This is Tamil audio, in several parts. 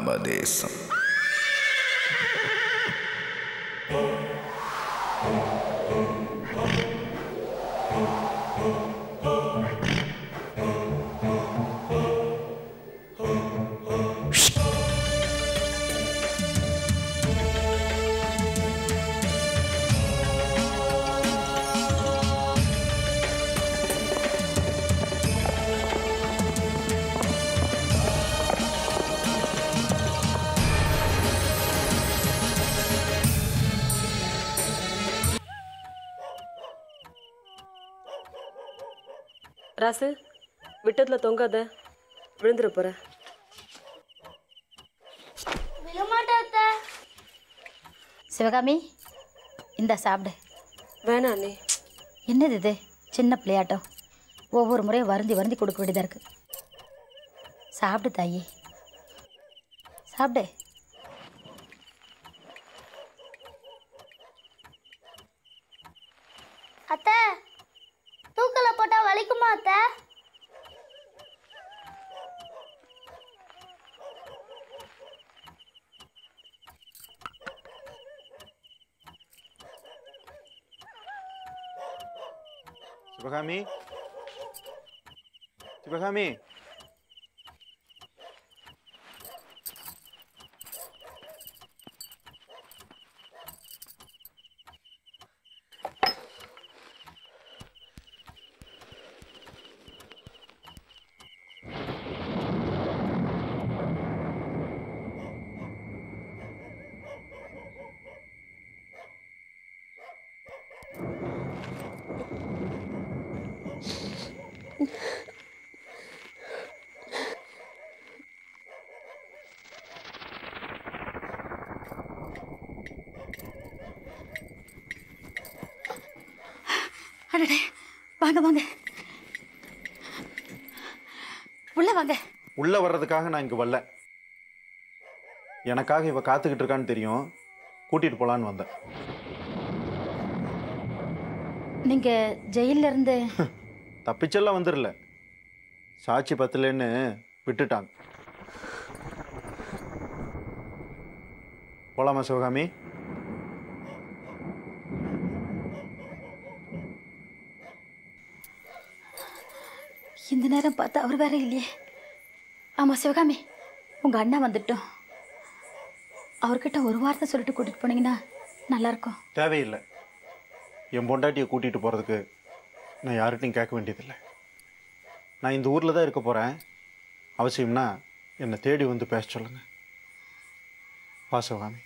நம்ம தேசம். ராசு, விட்டத்துல தொங்காத, விழுந்துட போற. சிவகாமி, இந்த சாப்பிடு. வேணாம் அண்ணே. என்னது இது? சின்ன பிள்ளையாட்டம். ஒவ்வொரு முறையும் வருந்தி வருந்தி கொடுக்க வேண்டியதாக இருக்கு. சாப்பிடு தாயி, சாப்பிடு. அத்தை, தூக்கல போட்டா வலிக்குமா அத்தை? சிவகாமி, சிவகாமி, அடடே, வாங்க வாங்க, உள்ள வாங்க. உள்ள வர்றதுக்காக நான் இங்க வரல. எனக்காக இவ காத்துக்கிட்டு இருக்கான்னு தெரியும், கூட்டிட்டு போலான்னு வந்தேன். நீங்க ஜெயில இருந்து தப்பிச்செல்லாம் வந்துடல, சாட்சி பத்தலன்னு விட்டுட்டாங்க. போலாமா சிவகாமி? இந்த நேரம் பார்த்து அவர் வேற இல்லையே. ஆமா சிவகாமி, உங்க அண்ணா வந்துட்டோம். அவர்கிட்ட ஒரு வார்த்தை சொல்லிட்டு கூட்டிட்டு போனீங்கன்னா நல்லா இருக்கும். தேவையில்லை. என் பொண்டாட்டியை கூட்டிகிட்டு போகிறதுக்கு நான் யார்கிட்டையும் கேட்க வேண்டியதில்லை. நான் இந்த ஊரில் தான் இருக்க போகிறேன். அவசியம்னா என்னை தேடி வந்து பேச சொல்லுங்கள். வா சிவகாமி.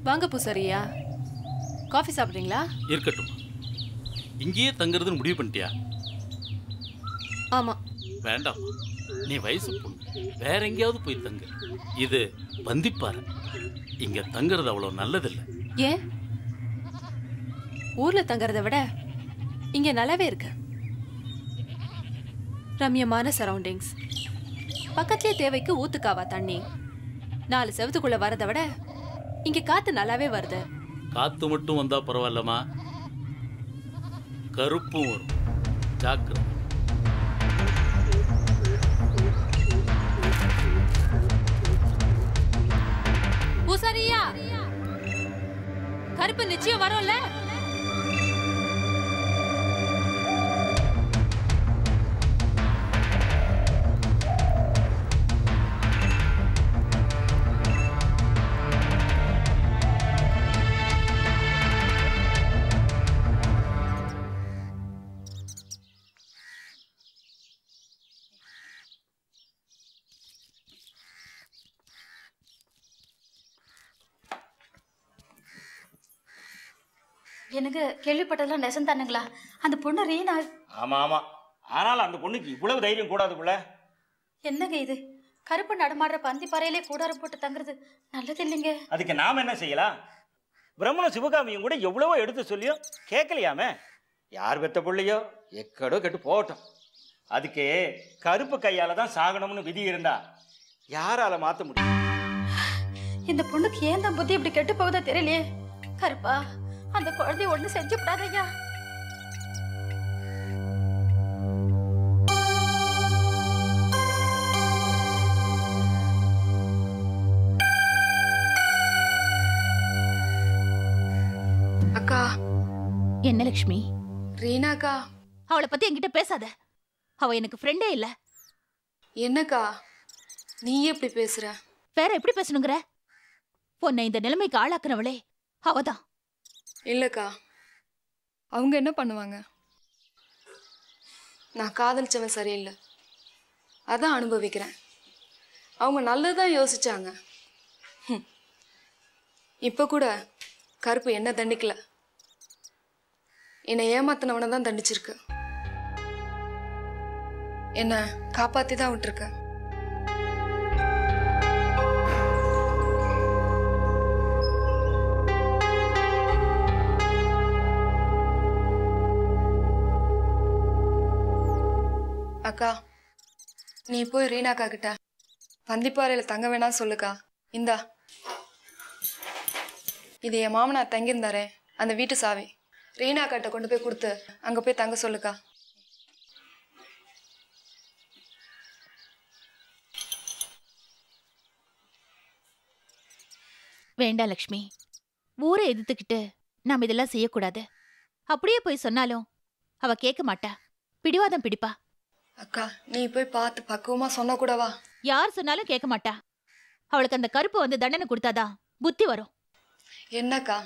வாங்க பூசாரியா, காஃபி சாப்பிட்றீங்களா? இருக்கட்டும். இங்கேயே தங்குறதுன்னு முடிவு பண்ணிட்டியா? ஆமா. வேண்டாம், நீ வயசு பொண்ணு, வேற எங்கேயாவது போய் தங்கு. இது பந்திப்பாரு, இங்க தங்குறது அவ்வளவு நல்லதில்லை. ஏன்? ஊர்ல தங்கறத விட இங்க நல்லாவே இருக்கு. ரம்யமான சரௌண்டிங்ஸ், பக்கத்துலயே தேவைக்கு ஊத்துக்காவா தண்ணி, 4 செவத்துக்குள்ள வரதை விட இங்க காத்து நல்லாவே வருது. காத்து மட்டும் வந்தா பரவாயில்லமா, கருப்பும் வரும், ஜாக்கிரதை. பூசாரியா, கருப்பு நிச்சயம் வரும்ல? எனக்கு கேள்விப்பட்டதெல்லாம் நெசந்தானுங்களா? அந்த பொண்ணு ரீனா? ஆமா ஆமா, ஆனால் அந்த பொண்ணுக்கு இவ்வளவு தைரியம் கூடாது புள்ள. என்னங்க இது, கருப்பு நடமாடுற பந்தி பாறையிலே கூடாரம் போட்டு தங்குறது நல்லது இல்லைங்க. அதுக்கு நாம என்ன செய்யலாம்? பிரம்மனும் சிவகாமியும் கூட எவ்வளவோ எடுத்து சொல்லியும் கேட்கலையாமே. யார் பெத்த பிள்ளையோ எக்கடோ கெட்டு போகட்டும். அதுக்கு கருப்பு கையால தான் சாகணும்னு விதி இருந்தா யாரால மாத்த முடியும்? இந்த பொண்ணுக்கு ஏன் தான் புத்தி இப்படி கெட்டு போகுதோ தெரியலையே. கருப்பா, அந்த குழந்தைய ஒண்ணு செஞ்சு விடாதய்யா. அக்கா. என்ன லட்சுமி? ரீனாக்கா. அவளை பத்தி என்கிட்ட பேசாத, அவ எனக்கு ஃப்ரெண்டே இல்ல. என்னக்கா நீ எப்படி பேசுற? வேற எப்படி பேசணுங்கிற? பொண்ணை இந்த நிலைமைக்கு ஆளாக்குனவளே அவதான். இல்லக்கா, அவங்க என்ன பண்ணுவாங்க? நான் காதலிச்சவன் சரியில்லை, அதான் அனுபவிக்கிறேன். அவங்க நல்லதான் யோசிச்சாங்க. இப்ப கூட கருப்பு என்ன தண்டிக்கல, என்னை ஏமாத்தினவனை தான் தண்டிச்சிருக்கு. என்ன காப்பாத்தி தான் விட்டுருக்க. அக்கா, நீ போய் ரீனாக்கா கிட்ட பந்திப்பாறையில் தங்க வேணாம் சொல்லுக்கா. இந்தா, இது என் மாமனார் தங்கியிருந்தாரே அந்த வீட்டு சாவி. ரீனாக்காட்ட கொண்டு போய் கொடுத்து அங்க போய் தங்க சொல்லுக்கா. வேண்டாம் லக்ஷ்மி, ஊரை எதிர்த்துக்கிட்டு நாம் இதெல்லாம் செய்யக்கூடாது. அப்படியே போய் சொன்னாலும் அவ கேட்க மாட்டா, பிடிவாதம் பிடிப்பா. அக்கா, நீ போய் பார்த்து பக்குவமா சொன்ன கூடவா? யார் சொன்னாலும் கேட்க மாட்டா. அவளுக்கு அந்த கருப்பு வந்து தண்டனை கொடுத்தாதான் புத்தி வரும். என்னக்கா,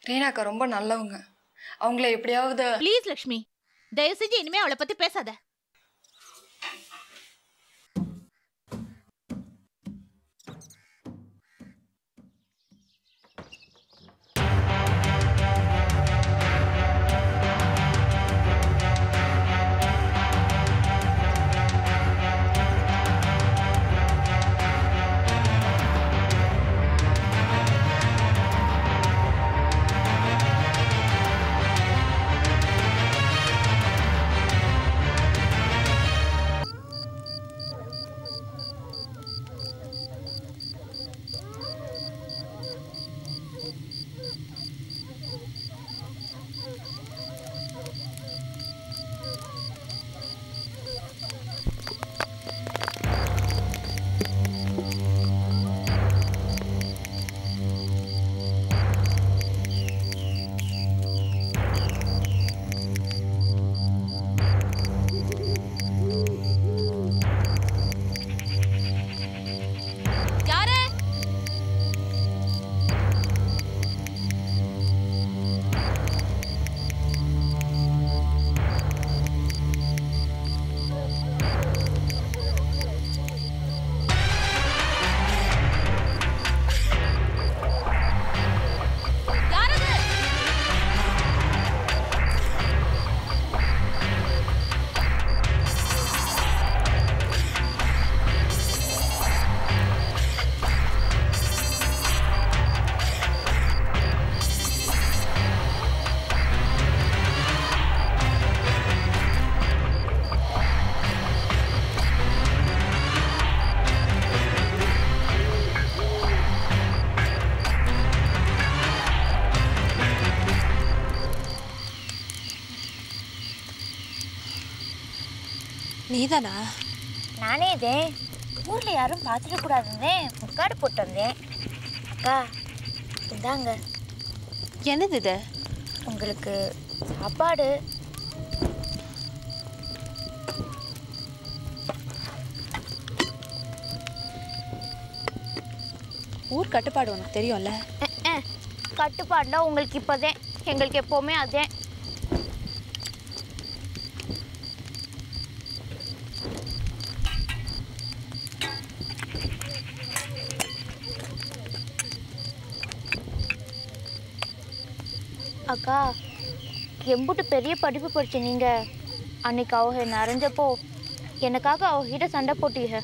ரீனாக்கா ரொம்ப நல்லவங்க, அவங்கள எப்படியாவது. ப்ளீஸ் லக்ஷ்மி, தயவு செஞ்சு இனிமே அவளை பத்தி பேசாத. நீதானா? நானே இதே ஊரில் யாரும் பார்த்துடக்கூடாதுன்னே முக்காடு போட்டு வந்தேன். அக்கா இந்தாங்க. என்னது இது? உங்களுக்கு சாப்பாடு. ஊர் கட்டுப்பாடு உனக்கு தெரியும்ல. கட்டுப்பாடுலாம் உங்களுக்கு இப்போதே, எங்களுக்கு எப்போவுமே அதே. அக்கா எம்புட்டு பெரிய படிப்பு படிச்ச நீங்கள் அன்னைக்கு அவங்க நிறைஞ்சப்போ எனக்காக அவகிட்ட சண்டை போட்டீங்க.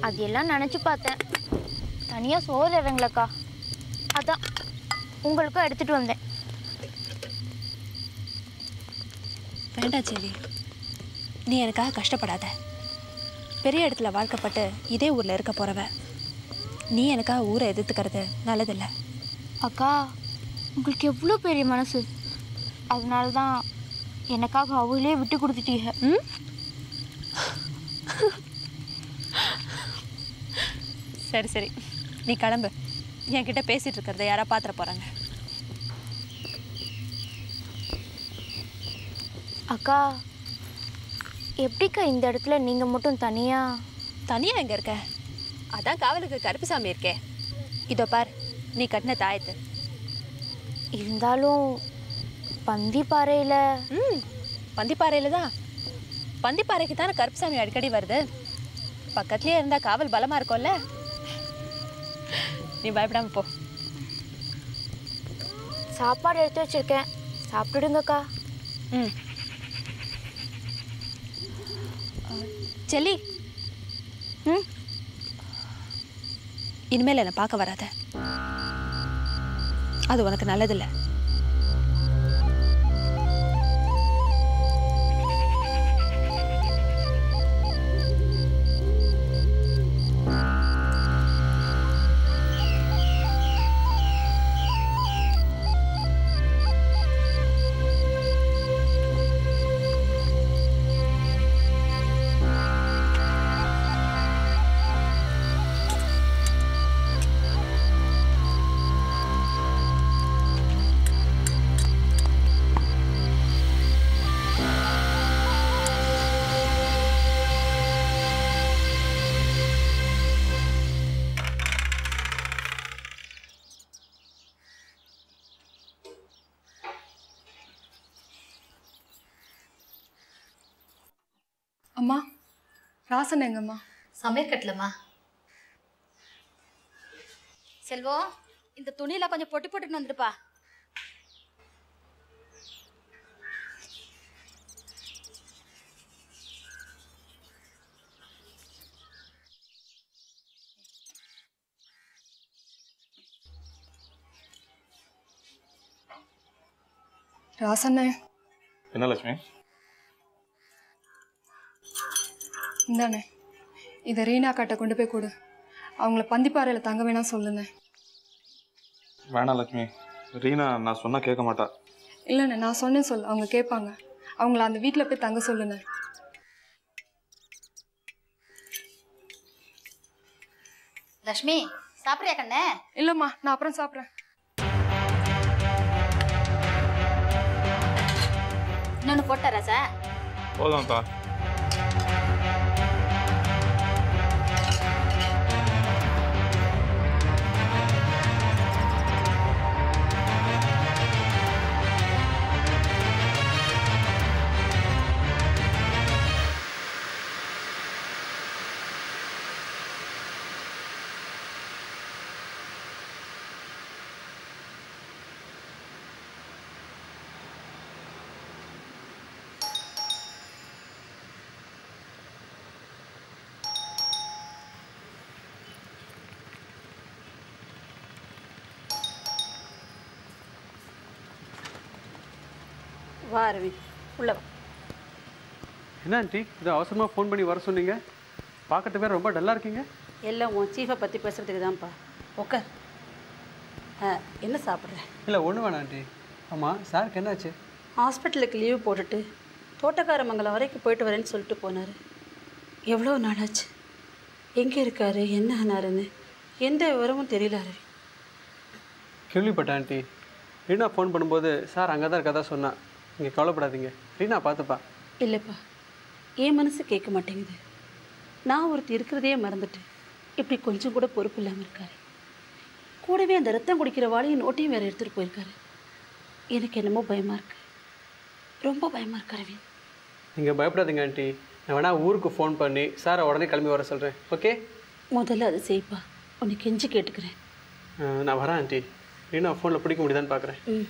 அது எல்லாம் நினச்சி பார்த்தேன். தனியாக சோறு இறங்கலக்கா, அதான் உங்களுக்கும் எடுத்துகிட்டு வந்தேன். வேண்டாம் செல்வி, நீ எனக்காக கஷ்டப்படாத. பெரிய இடத்துல வாழ்க்கப்பட்டு இதே ஊரில் இருக்க போகிறவ நீ எனக்காக ஊரை எதிர்த்துக்கிறது நல்லதில்லை. அக்கா உங்களுக்கு எவ்வளோ பெரிய மனசு, அதனால தான் எனக்காக அவங்களே விட்டு கொடுத்துட்டீங்க. சரி சரி, நீ கிளம்பு. என்கிட்ட பேசிகிட்டு இருக்கிறத யாரா பார்த்துட போகிறாங்க. அக்கா எப்படிக்கா இந்த இடத்துல நீங்கள் மட்டும் தனியாக எங்கே இருக்க? அதான் காவலுக்கு கருப்புசாமி இருக்கே. இதோ பார், நீ கட்டின தாயத்து. இருந்தாலும் பந்திப்பாறையில் பந்திப்பாறையில் தான். பந்திப்பாறைக்கு தானே கருப்புசாமி அடிக்கடி வருது. பக்கத்துலேயே இருந்தால் காவல் பலமாக இருக்கும்ல. நீ பயப்படாமல் போ. சாப்பாடு எடுத்து வச்சுருக்கேன், சாப்பிட்டுடுங்கக்கா. செல்லி, இனிமேல் என்னை பார்க்க வராத. அது உனக்கு நல்லதில்லை. அம்மா, ராசன் எங்கம்மா? சமையற்கட்டலம்மா. செல்வம், இந்த துணியெல்லாம் கொஞ்சம் பொட்டி போட்டுன்னு வந்துடுப்பா. ராசண்ணே. என்ன லட்சுமி? இந்தாண்ணே, இதை ரீனா காட்ட கொண்டு போய் கொடு. அவங்கள பந்திப்பாறையில் தங்க வேணாம் சொல்லுண்ணே. வேணாம் லட்சுமி, ரீனா நான் சொன்னால் கேட்க மாட்டா. இல்லைண்ணே, நான் சொன்னேன் சொல், அவங்க கேட்பாங்க. அவங்கள அந்த வீட்டில் போய் தங்க சொல்லுண்ணே. லக்ஷ்மி, சாப்பிட்றியா கண்ணே? இல்லைம்மா, நான் அப்புறம் சாப்பிட்றேன். இன்னொன்று போட்ட ரசா? போதும்ப்பா. வா அரவிந்த், உள்ள வா. என்ன ஆண்டி, இது அவசரமாக ஃபோன் பண்ணி வர சொன்னீங்க? பார்க்கறது பேர் ரொம்ப டல்லாக இருக்கீங்க. எல்லாம் உன் சீஃபை பற்றி பேசுகிறதுக்கு தான்ப்பா. ஓகே, என்ன சாப்பிட்றேன்? இல்லை ஒன்றும் வேணாம் ஆண்டி. ஆமாம், சாருக்கு என்னாச்சு? ஹாஸ்பிட்டலுக்கு லீவு போட்டுட்டு தோட்டக்காரமங்கலம் வரைக்கும் போயிட்டு வரேன்னு சொல்லிட்டு போனார். எவ்வளோ நாளாச்சு, எங்கே இருக்காரு, என்ன ஆனாருன்னு எந்த விவரமும் தெரியல அரவி. கேள்விப்பட்டேன் ஆண்டி. ரீனா ஃபோன் பண்ணும்போது சார் அங்கே தான் இருக்கதா சொன்னான். நீங்கள் கவலைப்படாதீங்க, ரீனா பார்த்துப்பா. இல்லைப்பா, என் மனசு கேட்க மாட்டேங்குது. நான் ஒருத்தர் இருக்கிறதையே மறந்துட்டு இப்படி கொஞ்சம் கூட பொறுப்பு இல்லாமல் இருக்காரு. கூடவே அந்த ரத்தம் குடிக்கிற வாளையும் நோட்டையும் வேறு எடுத்துகிட்டு போயிருக்காரு. எனக்கு என்னமோ பயமாக இருக்கு, ரொம்ப பயமாக இருக்கு அரவிந்த். நீங்கள் பயப்படாதீங்க ஆண்டி. நான் வேணா ஊருக்கு ஃபோன் பண்ணி சாரை உடனே கிளம்பி வர சொல்கிறேன். ஓகே? முதல்ல அதை செய்ப்பா, உன்னை கெஞ்சி கேட்டுக்கிறேன். நான் வரேன் ஆண்டி. ரீனா ஃபோனில் பிடிக்க முடியுதான்னு பார்க்குறேன். ம்.